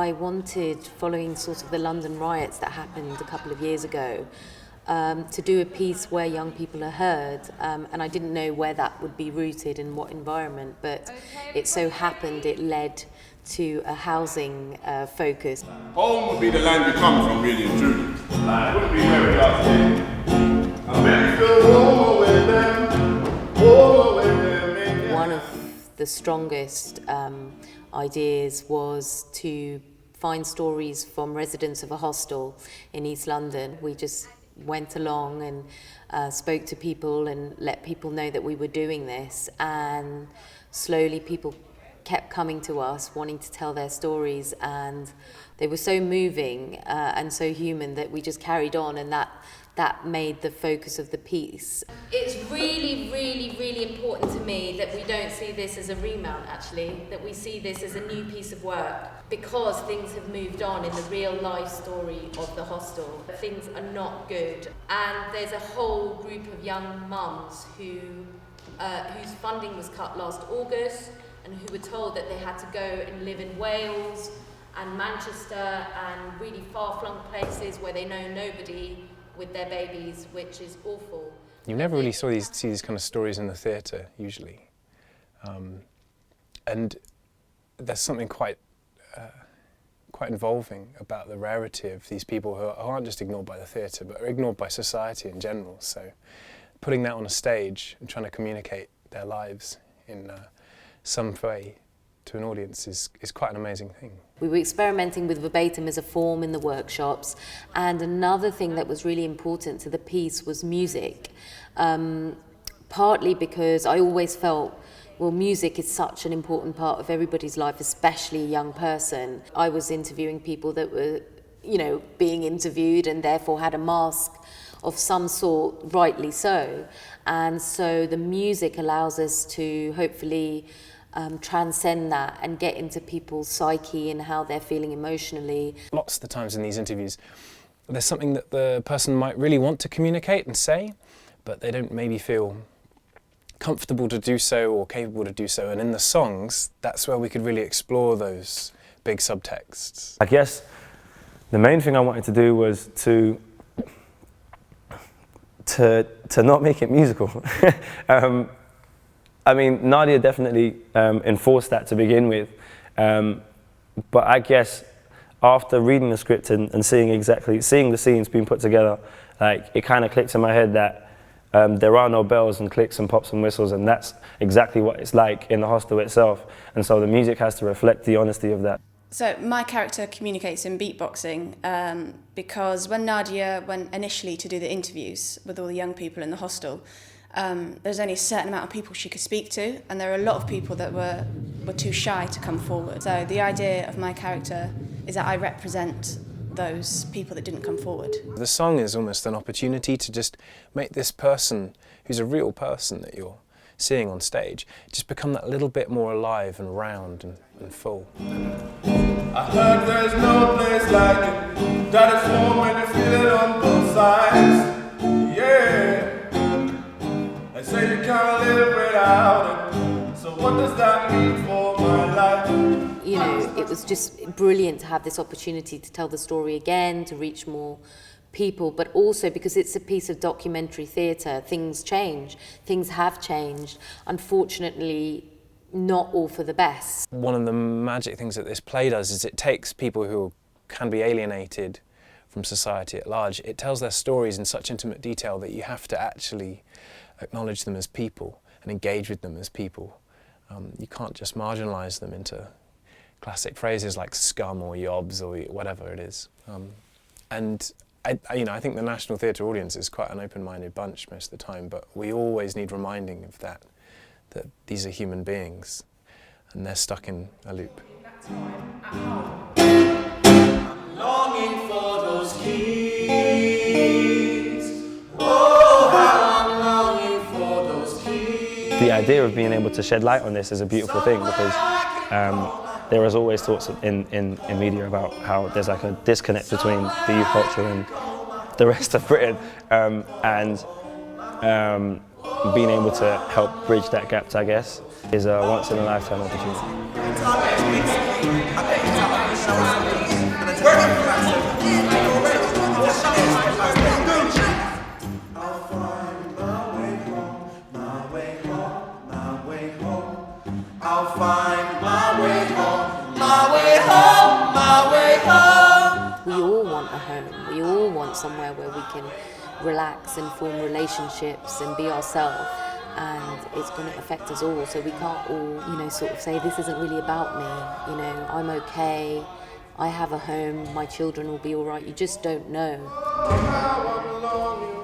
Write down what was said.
I wanted, following sort of the London riots that happened a couple of years ago, to do a piece where young people are heard, and I didn't know where that would be rooted in what environment, but it so happened it led to a housing focus. Home would be the land you come from, really and truly. It wouldn't be where we are today. I bet you feel warmer with them, warmer with them. One of the strongest ideas was to find stories from residents of a hostel in East London. We just went along and spoke to people and let people know that we were doing this, and slowly people kept coming to us wanting to tell their stories, and they were so moving and so human that we just carried on, and that made the focus of the piece. It's really, really, really important to me that we don't see this as a remount, actually, that we see this as a new piece of work, because things have moved on in the real life story of the hostel. Things are not good, and there's a whole group of young mums whose funding was cut last August, and who were told that they had to go and live in Wales and Manchester and really far-flung places where they know nobody with their babies, which is awful. You never really see these kind of stories in the theatre, usually. And there's something quite involving about the rarity of these people who aren't just ignored by the theatre, but are ignored by society in general. So putting that on a stage and trying to communicate their lives in some way to an audience is quite an amazing thing. We were experimenting with Verbatim as a form in the workshops, and another thing that was really important to the piece was music. Partly because I always felt, well, music is such an important part of everybody's life, especially a young person. I was interviewing people that were, being interviewed and therefore had a mask of some sort, rightly so. And so the music allows us to hopefully transcend that and get into people's psyche and how they're feeling emotionally. Lots of the times in these interviews, there's something that the person might really want to communicate and say, but they don't maybe feel comfortable to do so or capable to do so. And in the songs, that's where we could really explore those big subtexts. I guess the main thing I wanted to do was to not make it musical. I mean, Nadia definitely enforced that to begin with, but I guess after reading the script and seeing the scenes being put together, like, it kind of clicked in my head that there are no bells and clicks and pops and whistles, and that's exactly what it's like in the hostel itself. And so the music has to reflect the honesty of that. So my character communicates in beatboxing because when Nadia went initially to do the interviews with all the young people in the hostel, there's only a certain amount of people she could speak to, and there are a lot of people that were too shy to come forward. So the idea of my character is that I represent those people that didn't come forward. The song is almost an opportunity to just make this person, who's a real person that you're seeing on stage, just become that little bit more alive and round and full. I heard there's no place like it, that is warm when you feel it on both sides. Yeah, they say you can't live without it, so what does that mean for my life? It was just brilliant to have this opportunity to tell the story again, to reach more people, but also because it's a piece of documentary theatre, things change, things have changed. Unfortunately, not all for the best. One of the magic things that this play does is it takes people who can be alienated from society at large. It tells their stories in such intimate detail that you have to actually acknowledge them as people and engage with them as people. You can't just marginalise them into classic phrases like scum or yobs or whatever it is. And I think the National Theatre audience is quite an open-minded bunch most of the time, but we always need reminding of that these are human beings and they're stuck in a loop. I'm longing for those keys. Oh, how I'm longing for those keys. The idea of being able to shed light on this is a beautiful thing, because there is always talks in media about how there's like a disconnect between the youth culture and the rest of Britain, and being able to help bridge that gap, I guess, is a once-in-a-lifetime opportunity. want a home. We all want somewhere where we can relax and form relationships and be ourselves. And it's going to affect us all, so we can't all, sort of say, this isn't really about me, I'm okay, I have a home, my children will be all right. You just don't know. Now I'm longing